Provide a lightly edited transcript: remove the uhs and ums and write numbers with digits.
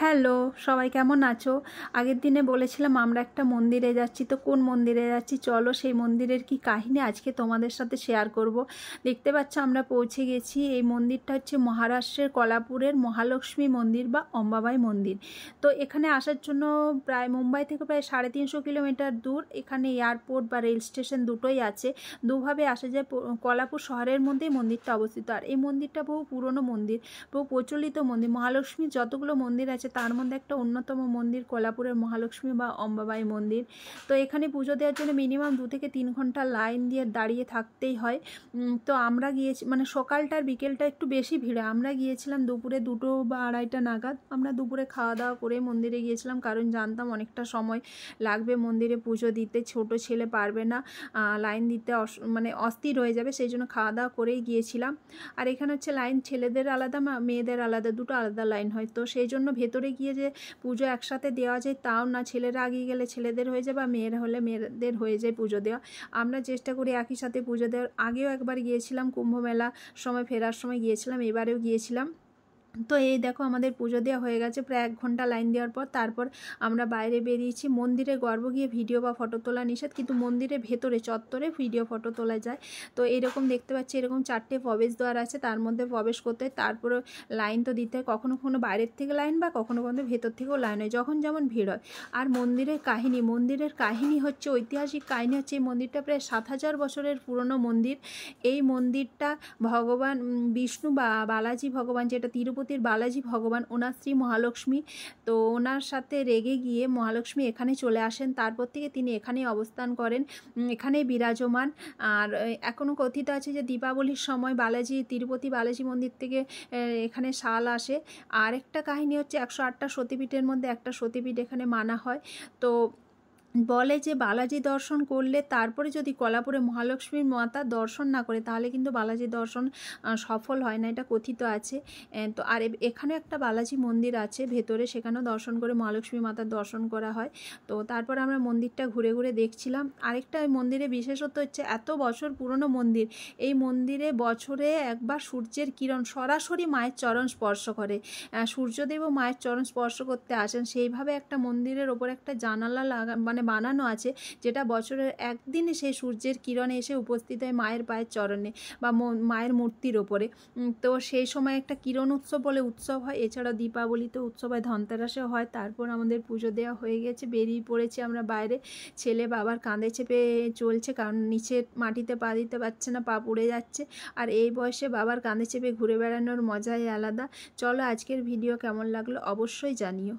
Hello, সবাই কেমন আছো? আগের দিনে বলেছিলাম আমরা একটা মন্দিরে যাচ্ছি, তো কোন মন্দিরে যাচ্ছি চলো সেই মন্দিরের কি কাহিনী আজকে তোমাদের সাথে শেয়ার করব। দেখতে পাচ্ছ আমরা পৌঁছে গেছি। এই মন্দিরটা হচ্ছে মহারাষ্ট্রের কলাপুরের মহালক্ষ্মী মন্দির বা অম্বাবাই মন্দির। তো এখানে আসার জন্য প্রায় মুম্বাই থেকে প্রায় 350 কিলোমিটার দূর। এখানে এয়ারপোর্ট বা রেল স্টেশন দুটোই আছে, দুভাবে আসা যায়। কলাপুর শহরের মধ্যেই মন্দিরটা অবস্থিত। আর এই মন্দিরটা বহু পুরনো মন্দির, বহু প্রচলিত মন্দির। মহালক্ষ্মীর যতগুলো মন্দির আছে তার মধ্যে একটা অন্যতম মন্দির কোলাপুরের মহালক্ষ্মী বা অম্বাবাই মন্দির। তো এখানে পুজো দেওয়ার জন্য মিনিমাম 2 থেকে 3 ঘন্টা লাইন দিয়ে দাঁড়িয়ে থাকতেই হয়। তো আমরা গিয়েছি মানে সকালটার বিকেলটা একটু বেশি ভিড়। আমরা গিয়েছিলাম দুপুরে 2টো বা 2:30টা নাগাদ। আমরা দুপুরে খাওয়া দাওয়া করে মন্দিরে গিয়েছিলাম, কারণ জানতাম অনেকটা সময় লাগবে মন্দিরে পুজো দিতে, ছোট ছেলে পারবে না লাইন দিতে, মানে অস্থির হয়ে যাবে, সেই জন্য খাওয়া দাওয়া করেই গিয়েছিলাম। আর এখানে হচ্ছে লাইন ছেলেদের আলাদা মেয়েদের আলাদা, দুটো আলাদা লাইন হয়। তো সেই জন্য ভেতরে গিয়ে যে পুজো একসাথে দেওয়া যায় তাও না, ছেলেরা আগিয়ে গেলে ছেলেদের হয়ে যায় বা মেয়েরা হলে মেয়েদের হয়ে যায় পুজো দেওয়া। আমরা চেষ্টা করি একই সাথে পুজো দেওয়ার। আগেও একবার গিয়েছিলাম, কুম্ভ মেলা সময় ফেরার সময় গিয়েছিলাম, এবারেও গিয়েছিলাম। তো এই দেখো আমাদের পুজো দেওয়া হয়ে গেছে প্রায় 1 ঘন্টা লাইন দেওয়ার পর। তারপর আমরা বাইরে বেরিয়েছি। মন্দিরে গর্ভ গিয়ে ভিডিও বা ফটো তোলা নিষেধ, কিন্তু মন্দিরের ভেতরে চত্বরে ভিডিও ফটো তোলা যায়। তো এরকম দেখতে পাচ্ছি, এরকম 4টে প্রবেশদ্বার আছে, তার মধ্যে প্রবেশ করতে হয়। তারপরে লাইন তো দিতে হয়, কখনো কখনো বাইরের থেকে লাইন বা কখনো কখনো ভেতর থেকেও লাইন হয়, যখন যেমন ভিড় হয়। আর মন্দিরের কাহিনী হচ্ছে, ঐতিহাসিক কাহিনী হচ্ছে, এই মন্দিরটা প্রায় 7000 বছরের পুরনো মন্দির। এই মন্দিরটা ভগবান বিষ্ণু বা বালাজি ভগবান, যেটা তিরুপতির বালাজি ভগবান, ওনার স্ত্রী মহালক্ষ্মী, তো ওনার সাথে রেগে গিয়ে মহালক্ষ্মী এখানে চলে আসেন। তারপর থেকে তিনি এখানেই অবস্থান করেন, এখানেই বিরাজমান। আর এখনও কথিত আছে যে দীপাবলির সময় তিরুপতি বালাজি মন্দির থেকে এখানে শাল আসে। আর একটা কাহিনী হচ্ছে, 108টা সতীপীঠের মধ্যে একটা সতীপীঠ এখানে মানা হয়। তো বলে যে বালাজি দর্শন করলে তারপরে যদি কলাপুরে মহালক্ষ্মীর মাতার দর্শন না করে তাহলে কিন্তু বালাজি দর্শন সফল হয় না, এটা কথিত আছে। তো আর এখানে একটা বালাজি মন্দির আছে ভেতরে, সেখানেও দর্শন করে মহালক্ষ্মী মাতার দর্শন করা হয়। তো তারপর আমরা মন্দিরটা ঘুরে ঘুরে দেখছিলাম। আরেকটা মন্দিরে বিশেষত্ব হচ্ছে, এত বছর পুরনো মন্দির, এই মন্দিরে বছরে একবার সূর্যের কিরণ সরাসরি মায়ের চরণ স্পর্শ করে। সূর্যদেবও মায়ের চরণ স্পর্শ করতে আসেন। সেইভাবে একটা মন্দিরের ওপর একটা জানালা মানে বানানো আছে, যেটা বছরের একদিনে সেই সূর্যের কিরণে এসে উপস্থিত হয় মায়ের পায়ের চরণে বা মায়ের মূর্তির ওপরে। তো সেই সময় একটা কিরণ উৎসব বলে উৎসব হয়। এছাড়া দীপাবলিতে উৎসব হয়, ধনতেরাসেও হয়। তারপর আমাদের পুজো দেওয়া হয়ে গেছে, বেরিয়ে পড়েছি আমরা বাইরে। ছেলে বাবার কাঁধে চেপে চলছে, কারণ নিচে মাটিতে পা দিতে পারছে না, পা পুড়ে যাচ্ছে। আর এই বয়সে বাবার কাঁধে চেপে ঘুরে বেড়ানোর মজাই আলাদা। চলো আজকের ভিডিও কেমন লাগলো অবশ্যই জানিও।